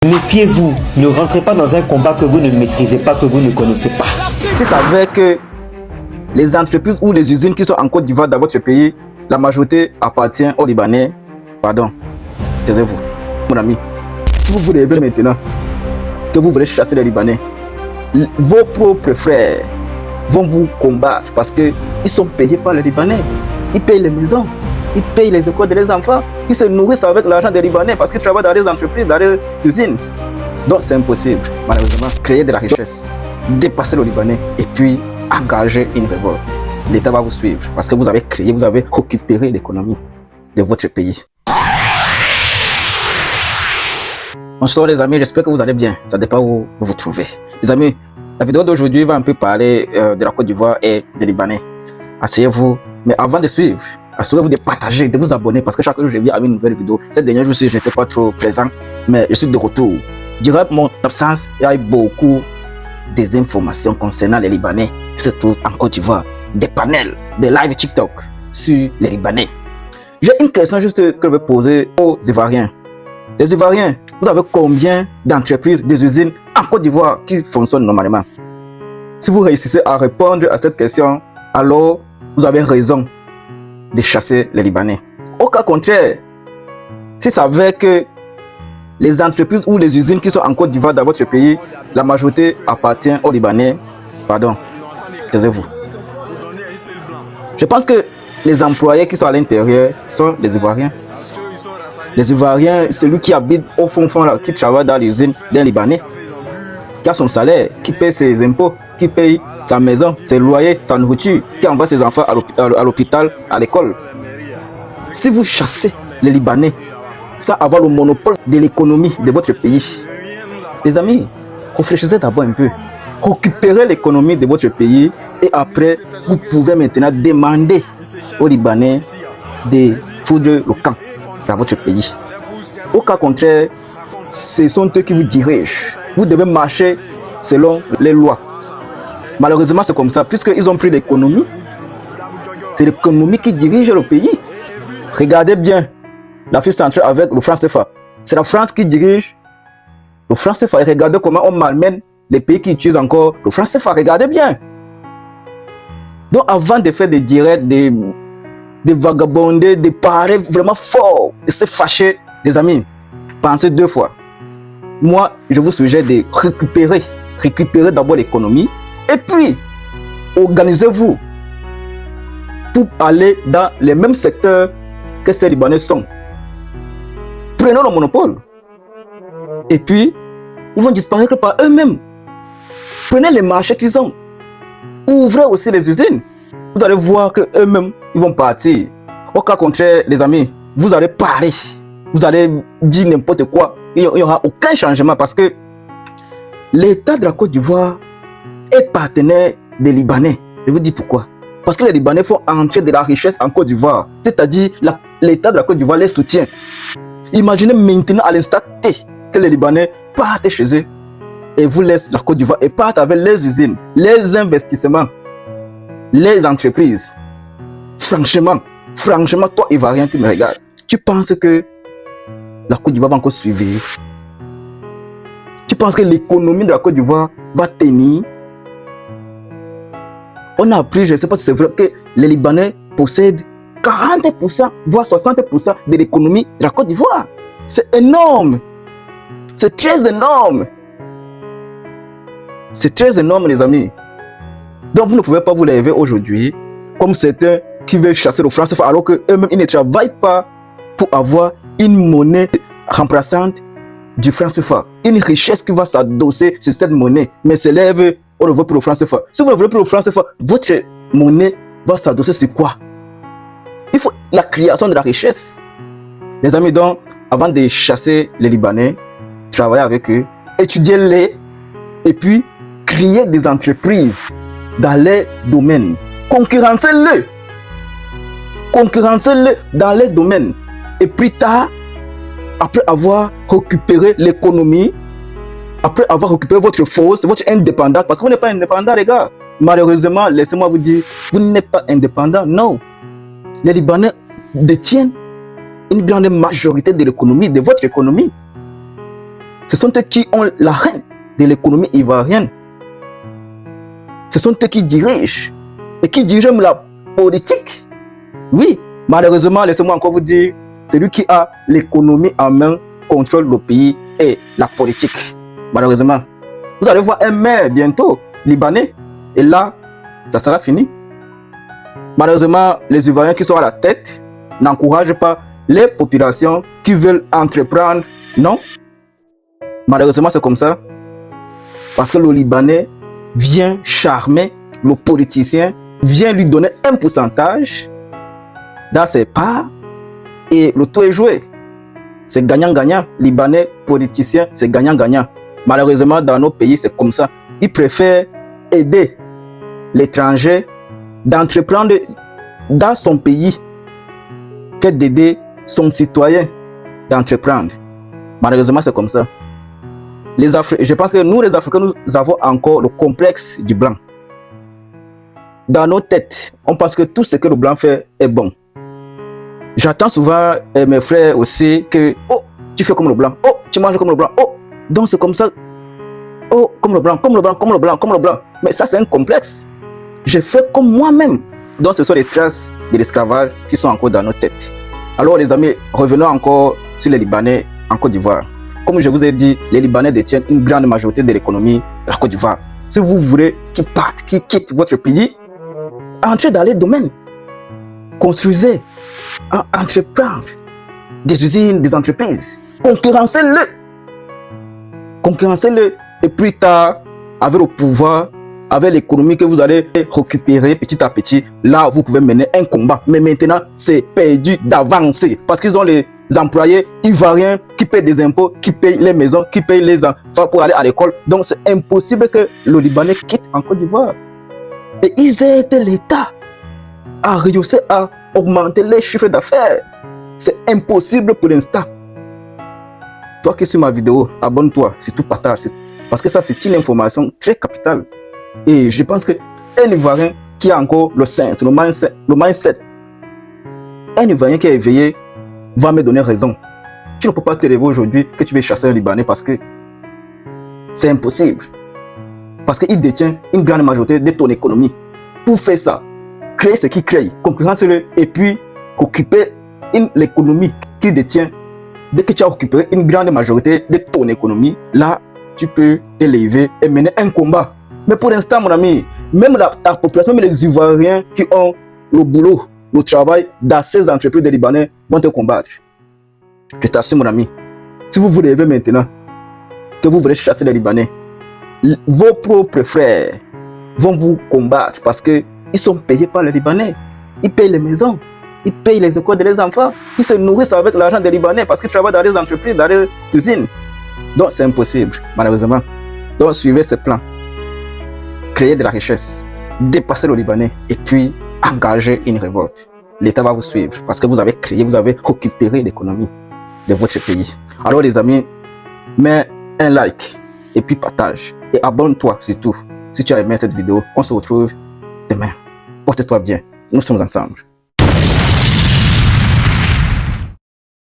Méfiez-vous, ne rentrez pas dans un combat que vous ne maîtrisez pas, que vous ne connaissez pas. Si ça veut que les entreprises ou les usines qui sont en Côte d'Ivoire dans votre pays, la majorité appartient aux Libanais, pardon, taisez-vous, mon ami. Si vous vous levez maintenant, que vous voulez chasser les Libanais, vos propres frères vont vous combattre parce qu'ils sont payés par les Libanais. Ils payent les maisons, ils payent les écoles de leurs enfants, ils se nourrissent avec l'argent des Libanais parce qu'ils travaillent dans les entreprises, dans les usines. Donc c'est impossible, malheureusement, créer de la richesse, dépasser le Libanais et puis engager une révolte. L'État va vous suivre parce que vous avez créé, vous avez récupéré l'économie de votre pays. Bonsoir les amis, j'espère que vous allez bien. Ça dépend où vous vous trouvez. Les amis, la vidéo d'aujourd'hui va un peu parler de la Côte d'Ivoire et des Libanais. Asseyez-vous, mais avant de suivre, assurez-vous de partager, de vous abonner parce que chaque jour je viens avec une nouvelle vidéo. Cette dernière jour, je n'étais pas trop présent, mais je suis de retour. Durant mon absence, il y a eu beaucoup des informations concernant les Libanais qui se trouvent en Côte d'Ivoire, des panels, des lives TikTok sur les Libanais. J'ai une question juste que je vais poser aux Ivoiriens. Les Ivoiriens, vous avez combien d'entreprises, des usines en Côte d'Ivoire qui fonctionnent normalement? Si vous réussissez à répondre à cette question, alors vous avez raison de chasser les Libanais. Au cas contraire, si ça veut que les entreprises ou les usines qui sont en Côte d'Ivoire dans votre pays, la majorité appartient aux Libanais, pardon, taisez-vous. Je pense que les employés qui sont à l'intérieur sont les Ivoiriens. Les Ivoiriens, celui qui habite au fond là, qui travaille dans l'usine d'un Libanais, qui a son salaire, qui paye ses impôts, qui paye sa maison, ses loyers, sa nourriture, qui envoie ses enfants à l'hôpital, à l'école. Si vous chassez les Libanais sans avoir le monopole de l'économie de votre pays, les amis, réfléchissez d'abord un peu. Récupérez l'économie de votre pays et après, vous pouvez maintenant demander aux Libanais de foudre le camp dans votre pays. Au cas contraire, ce sont eux qui vous dirigent. Vous devez marcher selon les lois. Malheureusement, c'est comme ça. Puisqu'ils ont pris l'économie, c'est l'économie qui dirige le pays. Regardez bien l'Afrique centrale avec le franc CFA. C'est la France qui dirige le franc CFA. Et regardez comment on malmène les pays qui utilisent encore le franc CFA. Regardez bien. Donc avant de faire des directs, de vagabonder, de parler vraiment fort, de se fâcher, les amis, pensez deux fois. Moi, je vous suggère de récupérer d'abord l'économie et puis organisez-vous pour aller dans les mêmes secteurs que ces Libanais sont. Prenez le monopole et puis ils vont disparaître par eux-mêmes. Prenez les marchés qu'ils ont, ouvrez aussi les usines. Vous allez voir que eux-mêmes ils vont partir. Au cas contraire, les amis, vous allez parler, vous allez dire n'importe quoi. Il n'y aura aucun changement parce que l'État de la Côte d'Ivoire est partenaire des Libanais. Je vous dis pourquoi. Parce que les Libanais font entrer de la richesse en Côte d'Ivoire. C'est-à-dire l'État de la Côte d'Ivoire les soutient. Imaginez maintenant à l'instant T que les Libanais partent chez eux et vous laissent la Côte d'Ivoire et partent avec les usines, les investissements, les entreprises. Franchement, toi Ivoirien qui me regarde, tu penses que la Côte d'Ivoire va encore suivre? Tu penses que l'économie de la Côte d'Ivoire va tenir? On a appris, je ne sais pas si c'est vrai, que les Libanais possèdent 40%, voire 60% de l'économie de la Côte d'Ivoire. C'est énorme. C'est très énorme. C'est très énorme, les amis. Donc, vous ne pouvez pas vous lever aujourd'hui comme certains qui veulent chasser le franc CFA alors qu'eux-mêmes, ils ne travaillent pas pour avoir une monnaie remplaçante du franc CFA. Une richesse qui va s'adosser sur cette monnaie, mais s'élève au niveau pour le franc CFA. Si vous ne voulez plus le franc CFA, votre monnaie va s'adosser sur quoi? Il faut la création de la richesse. Les amis, donc, avant de chasser les Libanais, travaillez avec eux, étudiez-les et puis créez des entreprises dans les domaines. Concurrencez-les. Concurrencez-les dans les domaines. Et plus tard, après avoir récupéré l'économie, après avoir récupéré votre force, votre indépendance, parce que vous n'êtes pas indépendant, les gars. Malheureusement, laissez-moi vous dire, vous n'êtes pas indépendant. Non. Les Libanais détiennent une grande majorité de l'économie, de votre économie. Ce sont eux qui ont la reine de l'économie ivoirienne. Ce sont eux qui dirigent et qui dirigent la politique. Oui, malheureusement, laissez-moi encore vous dire, celui qui a l'économie en main contrôle le pays et la politique. Malheureusement, vous allez voir un maire bientôt, libanais, et là, ça sera fini. Malheureusement, les Ivoiriens qui sont à la tête n'encouragent pas les populations qui veulent entreprendre. Non. Malheureusement, c'est comme ça. Parce que le Libanais vient charmer le politicien, vient lui donner un pourcentage dans ses parts et le tout est joué. C'est gagnant-gagnant. Libanais, politicien, c'est gagnant-gagnant. Malheureusement, dans nos pays, c'est comme ça. Ils préfèrent aider l'étranger d'entreprendre dans son pays que d'aider son citoyen d'entreprendre. Malheureusement, c'est comme ça. Je pense que nous, les Africains, nous avons encore le complexe du blanc. Dans nos têtes, on pense que tout ce que le blanc fait est bon. J'attends souvent mes frères aussi que « Oh, tu fais comme le blanc. Oh, tu manges comme le blanc. Oh, donc c'est comme ça. Oh, comme le blanc, comme le blanc, comme le blanc, comme le blanc. » Mais ça, c'est un complexe. Je fais comme moi-même. Donc, ce sont les traces de l'esclavage qui sont encore dans nos têtes. Alors, les amis, revenons encore sur les Libanais en Côte d'Ivoire. Comme je vous ai dit, les Libanais détiennent une grande majorité de l'économie de la Côte d'Ivoire. Si vous voulez qu'ils partent, qu'ils quittent votre pays, entrez dans les domaines. Construisez, entreprendre des usines, des entreprises. Concurrencez-le. Concurrencez-le. Et plus tard, avec le pouvoir, avec l'économie que vous allez récupérer petit à petit, là, vous pouvez mener un combat. Mais maintenant, c'est perdu d'avance. Parce qu'ils ont les employés ivoiriens qui payent des impôts, qui payent les maisons, qui payent les enfants pour aller à l'école. Donc, c'est impossible que le Libanais quitte en Côte d'Ivoire. Et ils aident l'État à réussir à augmenter les chiffres d'affaires. C'est impossible pour l'instant. Toi qui suis ma vidéo, abonne-toi, surtout partage. Parce que ça, c'est une information très capitale. Et je pense qu'un Ivoirien qui a encore le sens, le mindset, un Ivoirien qui est éveillé va me donner raison. Tu ne peux pas te lever aujourd'hui que tu veux chasser un Libanais parce que c'est impossible. Parce qu'il détient une grande majorité de ton économie. Pour faire ça, créer ce qu'il crée, concurrencer-le et puis occuper l'économie qu'il détient. Dès que tu as occupé une grande majorité de ton économie, là, tu peux t'élever et mener un combat. Mais pour l'instant, mon ami, même ta population, même les Ivoiriens qui ont le boulot, le travail dans ces entreprises de Libanais vont te combattre. Je t'assure, mon ami, si vous vous levez maintenant, que vous voulez chasser les Libanais, vos propres frères vont vous combattre parce qu'ils sont payés par les Libanais. Ils payent les maisons, ils payent les écoles de leurs enfants, ils se nourrissent avec l'argent des Libanais parce qu'ils travaillent dans les entreprises, dans les usines. Donc c'est impossible, malheureusement. Donc suivez ce plan. Créer de la richesse, dépasser le Libanais et puis engager une révolte. L'État va vous suivre parce que vous avez créé, vous avez récupéré l'économie de votre pays. Alors les amis, mets un like et puis partage et abonne-toi surtout si tu as aimé cette vidéo. On se retrouve demain. Porte-toi bien, nous sommes ensemble.